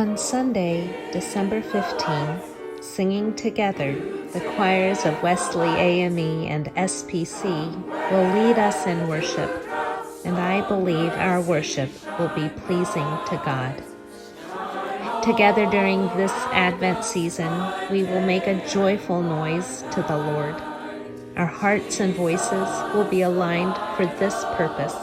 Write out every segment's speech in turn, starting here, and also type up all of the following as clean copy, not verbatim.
On Sunday, December 15, singing together, the choirs of Wesley A.M.E. and SPC will lead us in worship, and I believe our worship will be pleasing to God. Together during this Advent season, we will make a joyful noise to the Lord. Our hearts and voices will be aligned for this purpose.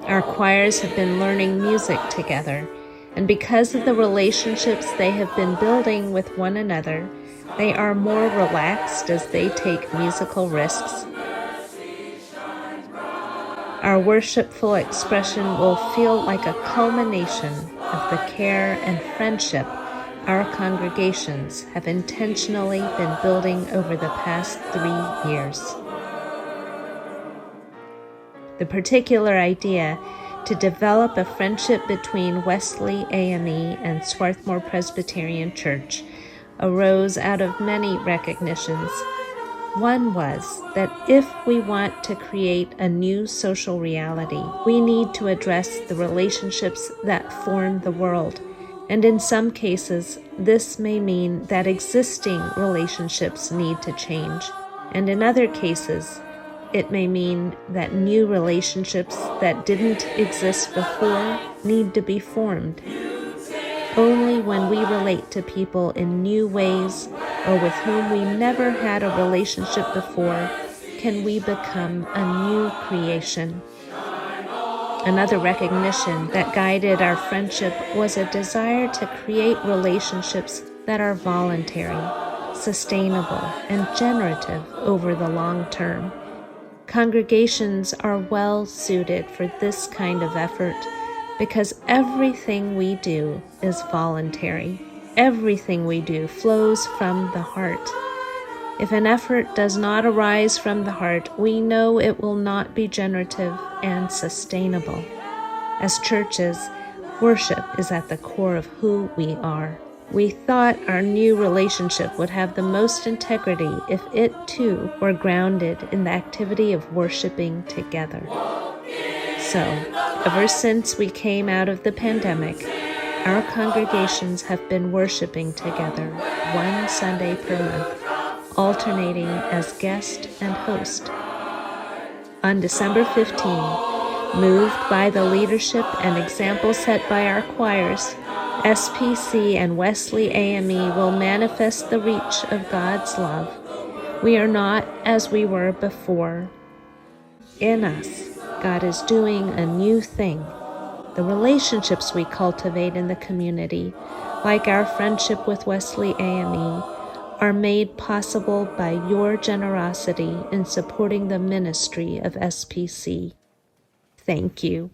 Our choirs have been learning music together, and because of the relationships they have been building with one another, they are more relaxed as they take musical risks. Our worshipful expression will feel like a culmination of the care and friendship our congregations have intentionally been building over the past 3 years. The particular idea to develop a friendship between Wesley A.M.E. and Swarthmore Presbyterian Church arose out of many recognitions. One was that if we want to create a new social reality, we need to address the relationships that form the world. And in some cases, this may mean that existing relationships need to change. And in other cases, it may mean that new relationships that didn't exist before need to be formed. Only when we relate to people in new ways or with whom we never had a relationship before can we become a new creation. Another recognition that guided our friendship was a desire to create relationships that are voluntary, sustainable, and generative over the long term. Congregations are well suited for this kind of effort because everything we do is voluntary. Everything we do flows from the heart. If an effort does not arise from the heart, we know it will not be generative and sustainable. As churches, worship is at the core of who we are. We thought our new relationship would have the most integrity if it too were grounded in the activity of worshiping together. So, ever since we came out of the pandemic, our congregations have been worshiping together one Sunday per month, alternating as guest and host. On December 15, moved by the leadership and example set by our choirs, SPC and Wesley A.M.E. will manifest the reach of God's love. We are not as we were before. In us, God is doing a new thing. The relationships we cultivate in the community, like our friendship with Wesley A.M.E., are made possible by your generosity in supporting the ministry of SPC. Thank you.